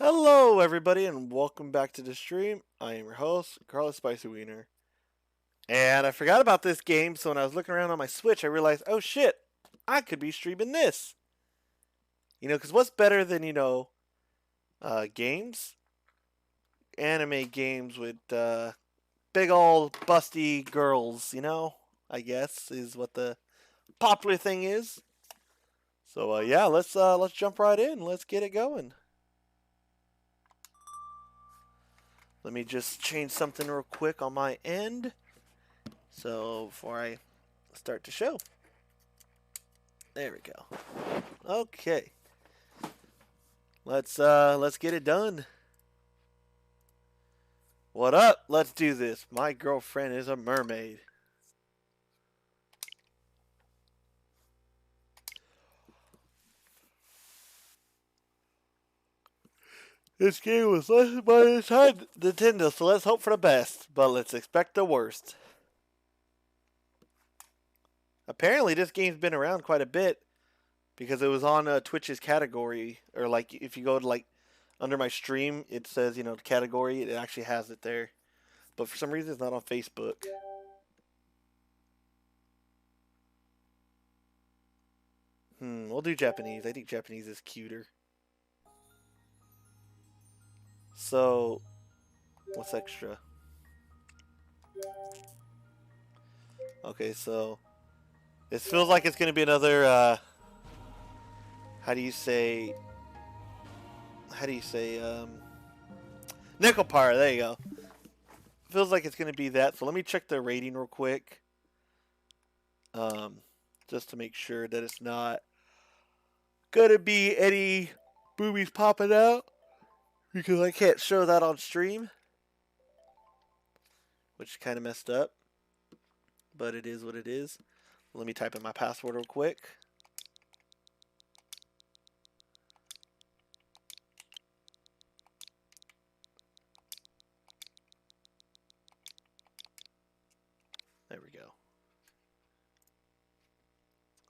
Hello, everybody, and welcome back to the stream. I am your host, Carlos Spicy Wiener. And I forgot about this game, so when I was looking around on my Switch, I realized, oh shit, I could be streaming this. Because what's better than, games? Anime games with big old busty girls, I guess, is what the popular thing is. So, yeah, let's jump right in. Let's get it going. Let me just change something real quick on my end. So before I start the show. There we go. Okay. Let's get it done. What up? Let's do this. My girlfriend is a mermaid. This game was licensed by Nintendo, so let's hope for the best, but let's expect the worst. Apparently, this game's been around quite a bit because it was on Twitch's category, or like if you go to like under my stream, it says category. It actually has it there, but for some reason, it's not on Facebook. We'll do Japanese. I think Japanese is cuter. So, what's extra? Okay, so this feels like it's gonna be another. How do you say? How do you say? Nickel Power. There you go. Feels like it's gonna be that. So let me check the rating real quick. Just to make sure that it's not gonna be any boobies popping out because I can't show that on stream, which is kind of messed up. But it is what it is. Let me type in my password real quick. There we go.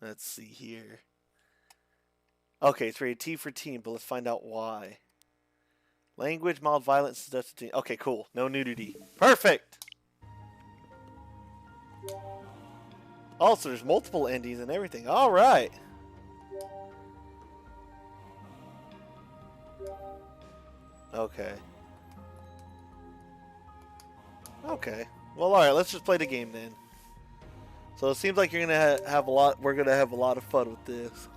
Let's see here. Okay, it's rated T for teen, but let's find out why. Language, mild violence, seductive teen. Okay, cool. No nudity. Perfect! Also, there's multiple endings and everything. Alright. Okay. Okay. Well, alright, let's just play the game then. So it seems like you're gonna have a lot. We're gonna have a lot of fun with this.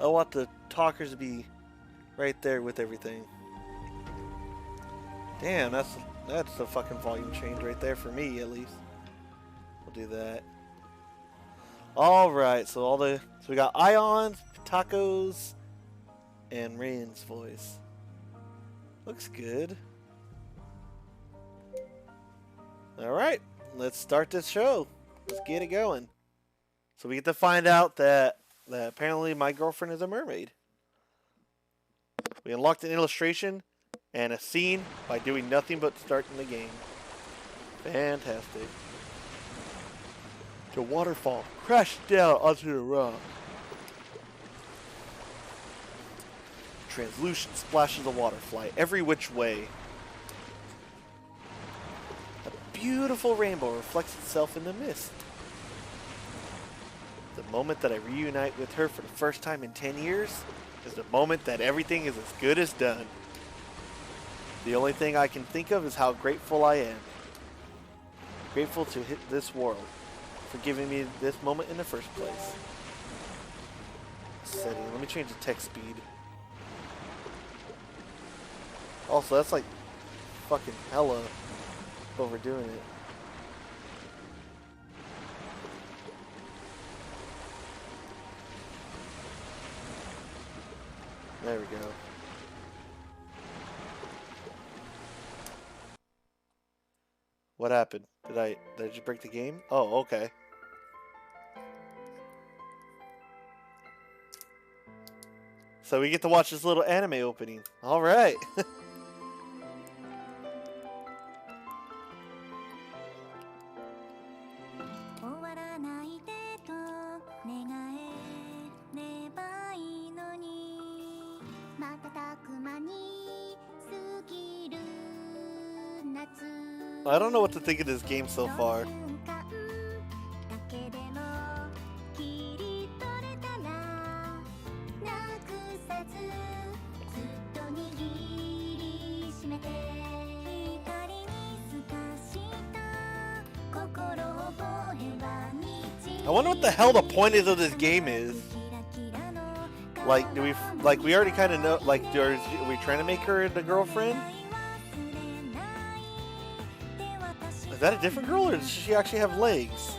I want the talkers to be right there with everything. Damn, that's a fucking volume change right there for me, at least. We'll do that. All right, so we got Ions, Tacos, and Rain's voice. Looks good. All right, let's start this show. Let's get it going. So we get to find out that apparently my girlfriend is a mermaid. We unlocked an illustration and a scene by doing nothing but starting the game. Fantastic. The waterfall crashed down onto the rock. Translucent splashes of water fly every which way. A beautiful rainbow reflects itself in the mist. The moment that I reunite with her for the first time in 10 years is the moment that everything is as good as done. The only thing I can think of is how grateful I am. Grateful to hit this world for giving me this moment in the first place. Setting. Let me change the text speed. Also, that's like fucking hella overdoing it. There we go. What happened? Did I just break the game? Oh, okay. So we get to watch this little anime opening. All right. I don't know what to think of this game so far. I wonder what the hell the point is of this game is. Like, we already kind of know, like, are we trying to make her the girlfriend? Is that a different girl, or does she actually have legs?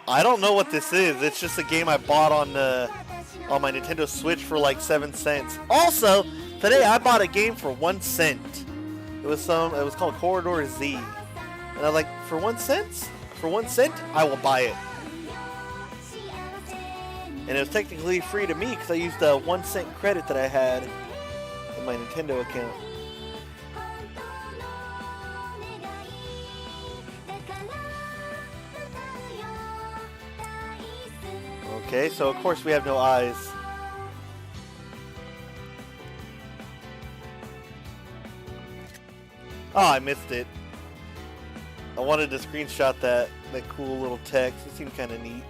I don't know what this is. It's just a game I bought on my Nintendo Switch for like 7 cents. Also, today I bought a game for 1 cent. It was called Corridor Z, and I was like, for 1 cent? For 1 cent, I will buy it. And it was technically free to me because I used a 1 cent credit that I had in my Nintendo account. Okay, so of course we have no eyes. Oh, I missed it. I wanted to screenshot that cool little text. It seemed kind of neat.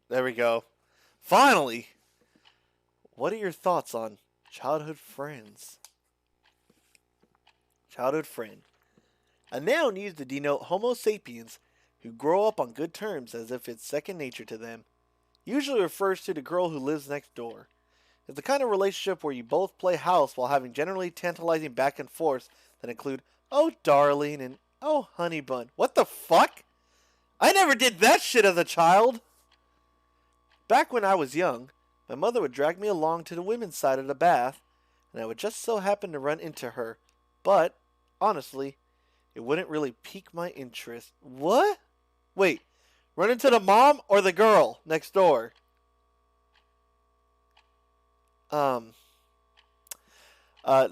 There we go. Finally! What are your thoughts on childhood friends? Childhood friend. A noun used to denote Homo sapiens who grow up on good terms as if it's second nature to them. Usually refers to the girl who lives next door. It's the kind of relationship where you both play house while having generally tantalizing back and forths that include, oh darling and oh honey bun. What the fuck? I never did that shit as a child! Back when I was young, my mother would drag me along to the women's side of the bath, and I would just so happen to run into her. But, honestly, it wouldn't really pique my interest. What? Wait, run into the mom or the girl next door?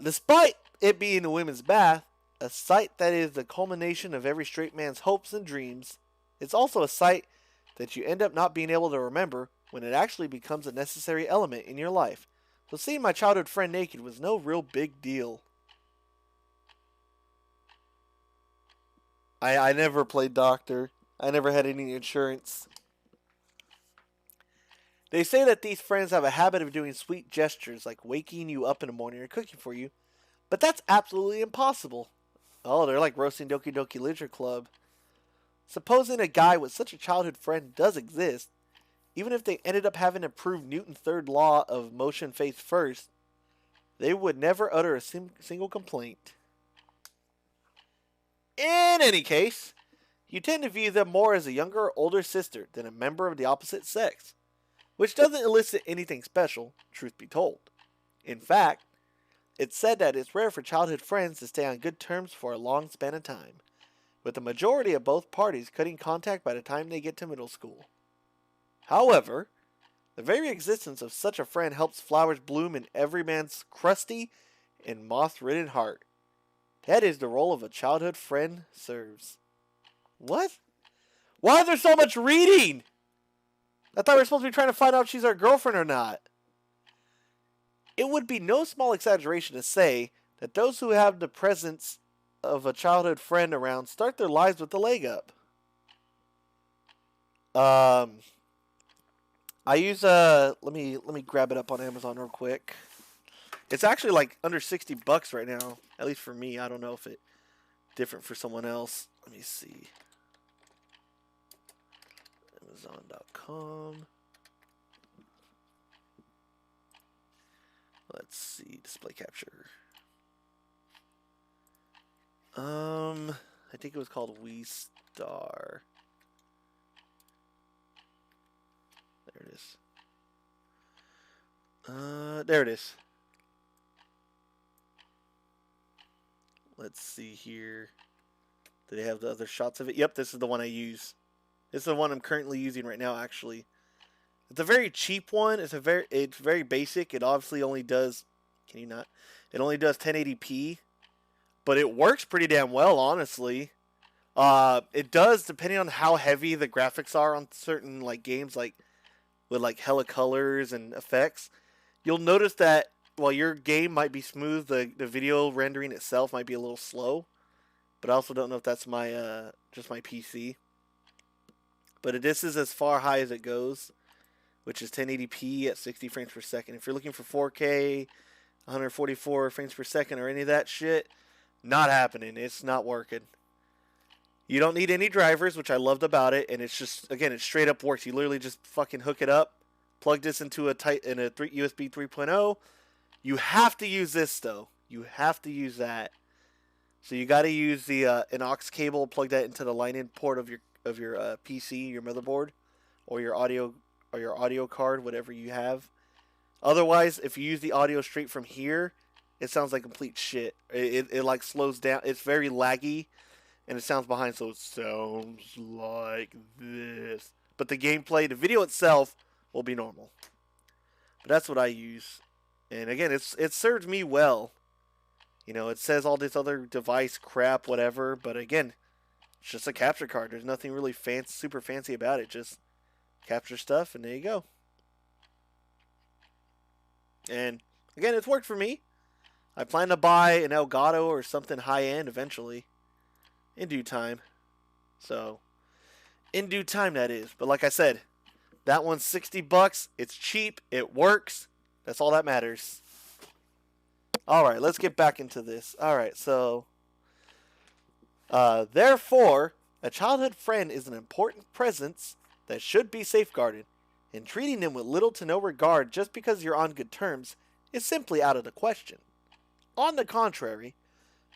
Despite it being a women's bath, a sight that is the culmination of every straight man's hopes and dreams, it's also a sight that you end up not being able to remember when it actually becomes a necessary element in your life. So seeing my childhood friend naked was no real big deal. I never played doctor. I never had any insurance. They say that these friends have a habit of doing sweet gestures like waking you up in the morning or cooking for you, but that's absolutely impossible. Oh, they're like roasting Doki Doki Literature Club. Supposing a guy with such a childhood friend does exist, even if they ended up having to prove Newton's third law of motion face first, they would never utter a single complaint. In any case, you tend to view them more as a younger or older sister than a member of the opposite sex, which doesn't elicit anything special, truth be told. In fact, it's said that it's rare for childhood friends to stay on good terms for a long span of time, with the majority of both parties cutting contact by the time they get to middle school. However, the very existence of such a friend helps flowers bloom in every man's crusty and moth-ridden heart. That is the role of a childhood friend serves. What? Why is there so much reading? I thought we were supposed to be trying to find out if she's our girlfriend or not. It would be no small exaggeration to say that those who have the presence of a childhood friend around start their lives with the leg up. I use let me grab it up on Amazon real quick. It's actually like under $60 right now, at least for me. I don't know if it's different for someone else. Let me see. Amazon.com. Let's see, display capture. I think it was called We Star. There it is. There it is. Let's see here. Do they have the other shots of it? Yep, this is the one I use. This is the one I'm currently using right now, actually. It's a very cheap one. It's very basic. It obviously only does, can you not? It only does 1080p, but it works pretty damn well, honestly. It does, depending on how heavy the graphics are on certain like games, like with like hella colors and effects. You'll notice that while your game might be smooth, the video rendering itself might be a little slow. But I also don't know if that's my just my PC. But this is as far high as it goes, which is 1080p at 60 frames per second. If you're looking for 4K, 144 frames per second, or any of that shit, not happening. It's not working. You don't need any drivers, which I loved about it, and it's just, again, it straight up works. You literally just fucking hook it up, plug this into a USB 3.0. You have to use this though. You have to use that. So you got to use the an aux cable, plug that into the line-in port of your PC, your motherboard, or your audio card, whatever you have. Otherwise, if you use the audio straight from here, it sounds like complete shit. It like slows down. It's very laggy, and it sounds behind, so it sounds like this. But the gameplay, the video itself, will be normal. But that's what I use. And again, it served me well. You know, it says all this other device crap, whatever, but again, it's just a capture card. There's nothing really super fancy about it. Just capture stuff, and there you go. And again, it's worked for me. I plan to buy an Elgato or something high-end eventually. In due time. So, in due time, that is. But like I said, that one's $60. It's cheap. It works. That's all that matters. Alright, let's get back into this. Alright, so therefore, a childhood friend is an important presence that should be safeguarded, and treating them with little to no regard just because you're on good terms is simply out of the question. On the contrary,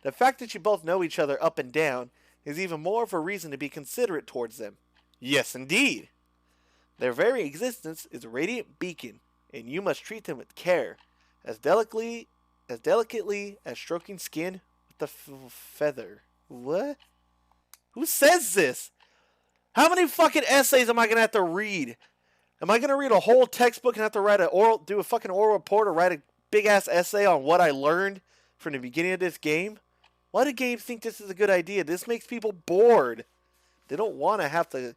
the fact that you both know each other up and down is even more of a reason to be considerate towards them. Yes, indeed. Their very existence is a radiant beacon, and you must treat them with care, as delicately as stroking skin with a feather. What? Who says this? How many fucking essays am I gonna have to read? Am I gonna read a whole textbook and have to do a fucking oral report, or write a big ass essay on what I learned from the beginning of this game? Why do games think this is a good idea? This makes people bored. They don't want to have to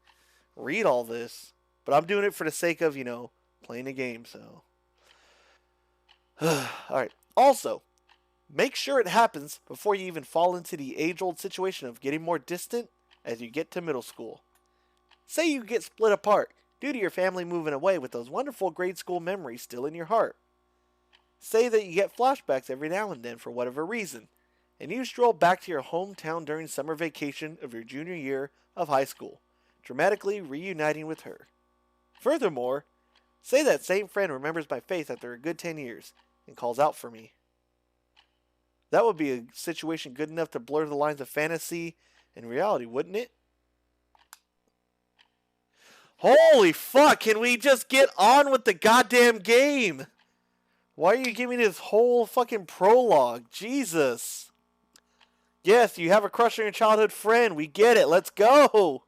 read all this. But I'm doing it for the sake of, you know, playing the game, so. Alright. Also, make sure it happens before you even fall into the age-old situation of getting more distant as you get to middle school. Say you get split apart due to your family moving away with those wonderful grade school memories still in your heart. Say that you get flashbacks every now and then for whatever reason, and you stroll back to your hometown during summer vacation of your junior year of high school, dramatically reuniting with her. Furthermore, say that same friend remembers my face after a good 10 years and calls out for me. That would be a situation good enough to blur the lines of fantasy and reality, wouldn't it? Holy fuck, can we just get on with the goddamn game? Why are you giving me this whole fucking prologue? Jesus. Yes, you have a crush on your childhood friend. We get it. Let's go.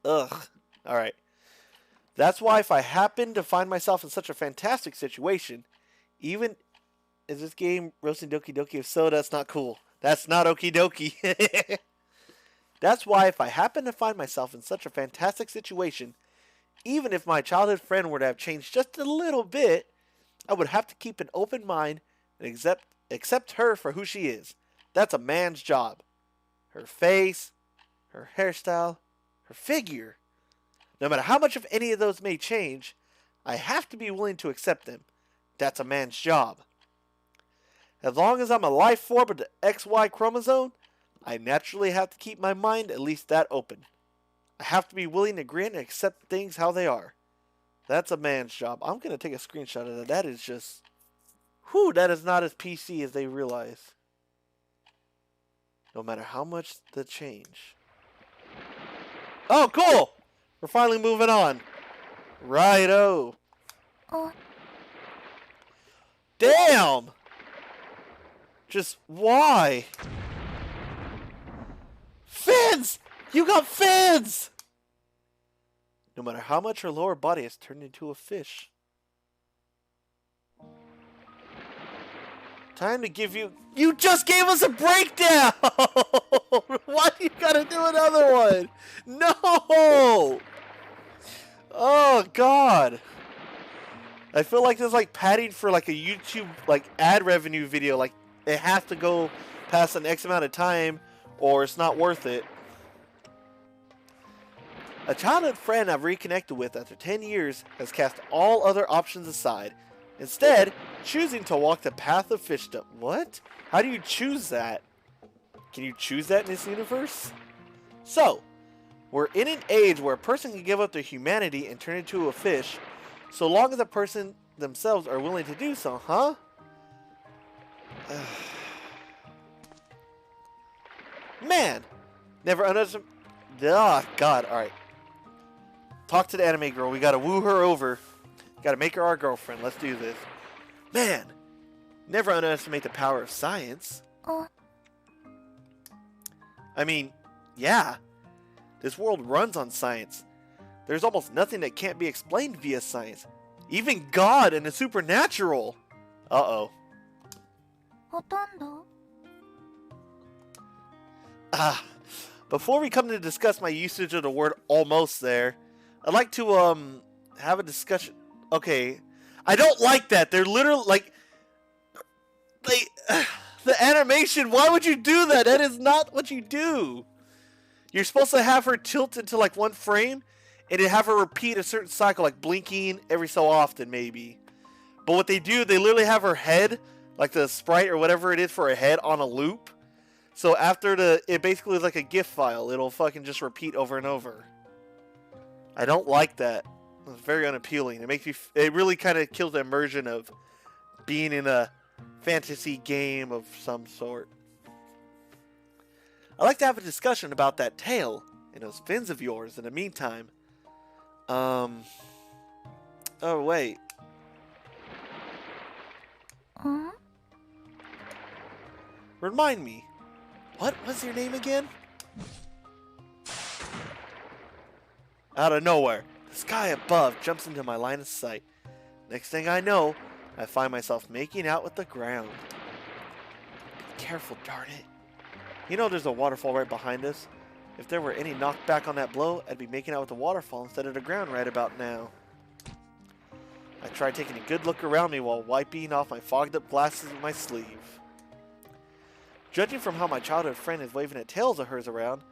Ugh. Alright. That's why if I happen to find myself in such a fantastic situation, even... Is this game roasting Doki Doki? If so, that's not cool. That's not okie dokie. That's why if I happen to find myself in such a fantastic situation, even if my childhood friend were to have changed just a little bit, I would have to keep an open mind and accept her for who she is. That's a man's job. Her face, her hairstyle, her figure. No matter how much of any of those may change, I have to be willing to accept them. That's a man's job. As long as I'm a life form of the XY chromosome, I naturally have to keep my mind at least that open. I have to be willing to grin and accept things how they are. That's a man's job. I'm going to take a screenshot of that. That is just... Whew, that is not as PC as they realize. No matter how much the change. Oh, cool! We're finally moving on. Righto. Oh. Damn! Just why? Fins! You got fins! no matter how much her lower body has turned into a fish. Time to give you... You just gave us a breakdown! Why do you gotta do another one? No! Oh, God. I feel like there's like padding for like a YouTube like ad revenue video. Like it has to go past an X amount of time or it's not worth it. A childhood friend I've reconnected with after 10 years has cast all other options aside, instead choosing to walk the path of fishdom. What? How do you choose that? Can you choose that in this universe? So, we're in an age where a person can give up their humanity and turn into a fish, so long as the person themselves are willing to do so, huh? Man! Never understood. Ah, God, alright. Talk to the anime girl. We gotta woo her over. Gotta make her our girlfriend. Let's do this. Man! Never underestimate the power of science. I mean, yeah. This world runs on science. There's almost nothing that can't be explained via science. Even God and the supernatural. Uh-oh. Before we come to discuss my usage of the word almost there, I'd like to have a discussion. Okay. I don't like that. They're literally like the animation, why would you do that? That is not what you do. You're supposed to have her tilt into like one frame and then have her repeat a certain cycle, like blinking every so often maybe. But what they do, they literally have her head, like the sprite or whatever it is for a head, on a loop. So after it basically is like a GIF file. It'll fucking just repeat over and over. I don't like that. It's very unappealing. It makes me. It really kind of kills the immersion of being in a fantasy game of some sort. I'd like to have a discussion about that tail and those fins of yours in the meantime. Oh, wait. Remind me. What was your name again? Out of nowhere, the sky above jumps into my line of sight. Next thing I know, I find myself making out with the ground. Be careful, darn it. You know there's a waterfall right behind us. If there were any knockback on that blow, I'd be making out with the waterfall instead of the ground right about now. I tried taking a good look around me while wiping off my fogged up glasses with my sleeve. Judging from how my childhood friend is waving at tails of hers around,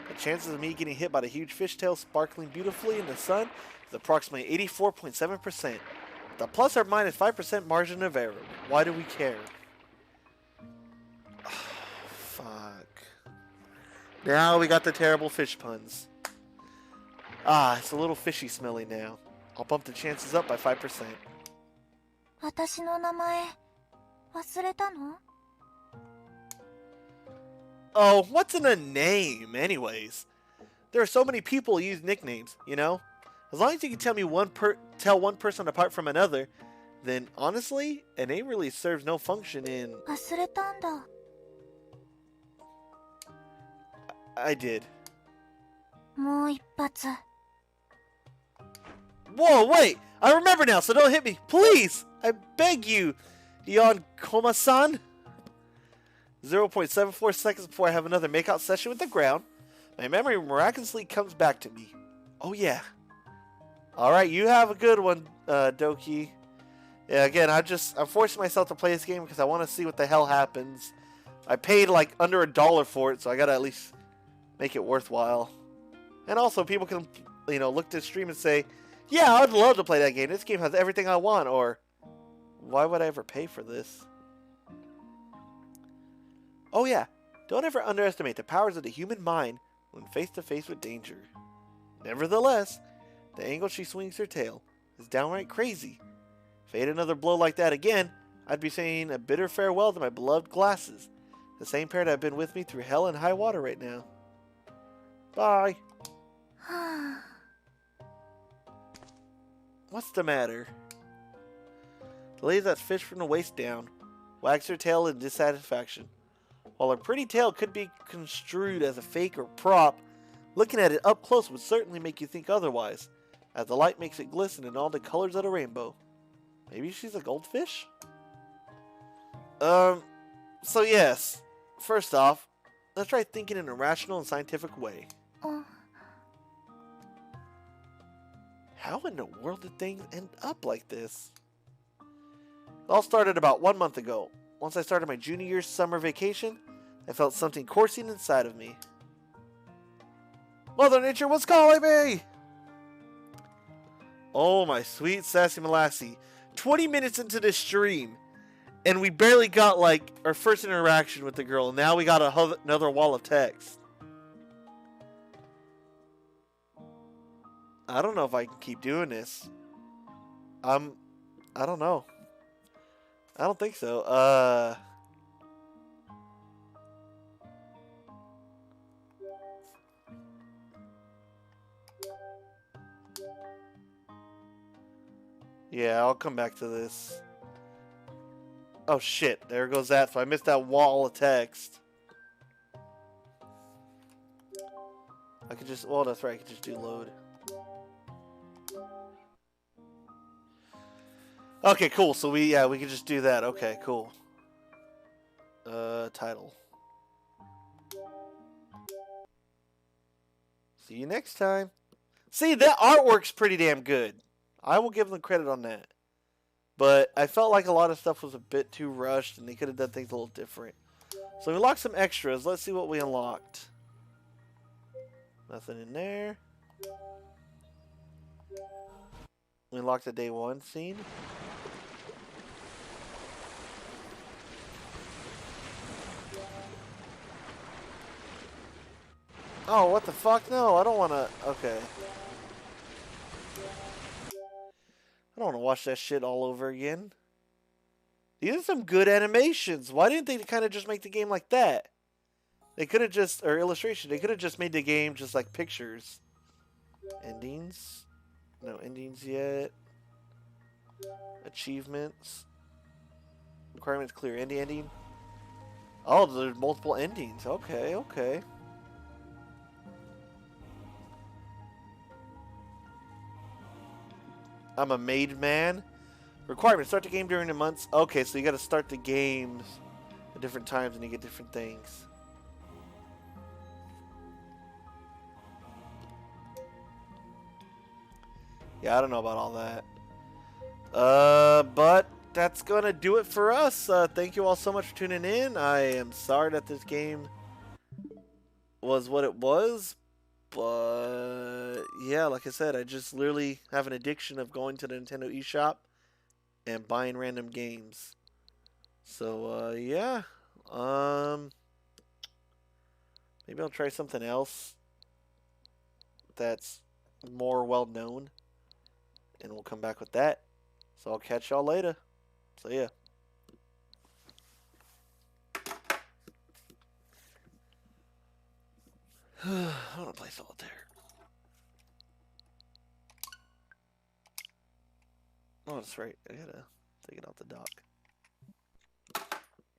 the chances of me getting hit by the huge fishtail sparkling beautifully in the sun is approximately 84.7%. With a plus or minus 5% margin of error. Why do we care? Oh, fuck. Now we got the terrible fish puns. Ah, it's a little fishy smelling now. I'll bump the chances up by 5%. 私の名前忘れたの? Oh, what's in a name, anyways? There are so many people who use nicknames, you know? As long as you can tell one person apart from another, then honestly, a name really serves no function in... 忘れたんだ. I did. もう一発. Whoa, wait! I remember now, so don't hit me. Please! I beg you, Yon Koma-san. 0.74 seconds before I have another makeout session with the ground, my memory miraculously comes back to me. Oh yeah. Alright, you have a good one, Doki. Yeah, again, I'm forcing myself to play this game because I want to see what the hell happens. I paid like under $1 for it, so I gotta at least make it worthwhile. And also, people can, you know, look to the stream and say, yeah, I'd love to play that game. This game has everything I want, or why would I ever pay for this? Oh yeah, don't ever underestimate the powers of the human mind when face to face with danger. Nevertheless, the angle she swings her tail is downright crazy. If I hit another blow like that again, I'd be saying a bitter farewell to my beloved glasses, the same pair that have been with me through hell and high water right now. Bye. What's the matter? The lady that's fished from the waist down wags her tail in dissatisfaction. While her pretty tail could be construed as a fake or prop, looking at it up close would certainly make you think otherwise. as the light makes it glisten in all the colors of the rainbow. Maybe she's a goldfish? So yes. First off, let's try thinking in a rational and scientific way. うん。 How in the world did things end up like this? It all started about 1 month ago. Once I started my junior year summer vacation, I felt something coursing inside of me. Mother Nature was calling me! Oh, my sweet sassy molassie. 20 minutes into this stream, and we barely got, like, our first interaction with the girl, and now we got another wall of text. I don't know if I can keep doing this. I don't know. I don't think so. Yeah, I'll come back to this. Oh shit, there goes that. So I missed that wall of text. I could just, well, that's right, I could just do load. Okay, cool. So we could just do that. Okay, cool. Title. See you next time. See, that artwork's pretty damn good. I will give them credit on that. But I felt like a lot of stuff was a bit too rushed and they could have done things a little different. So we unlocked some extras. Let's see what we unlocked. Nothing in there. We unlocked the day 1 scene. Oh, what the fuck? No, I don't want to... Okay. I don't want to watch that shit all over again. These are some good animations. Why didn't they kind of just make the game like that? They could have just... Or illustration. They could have just made the game just like pictures. Endings? No endings yet. Achievements. Requirements clear. Ending. Oh, there's multiple endings. Okay, okay. I'm a made man. Requirement, start the game during the months. Okay, so you got to start the games at different times and you get different things. Yeah, I don't know about all that. But that's going to do it for us. Thank you all so much for tuning in. I am sorry that this game was what it was. But yeah, like I said, I just literally have an addiction of going to the Nintendo eShop and buying random games. So yeah, maybe I'll try something else that's more well known, and we'll come back with that. So I'll catch y'all later. So yeah. I want to play solitaire. Oh, that's right. I gotta take it off the dock.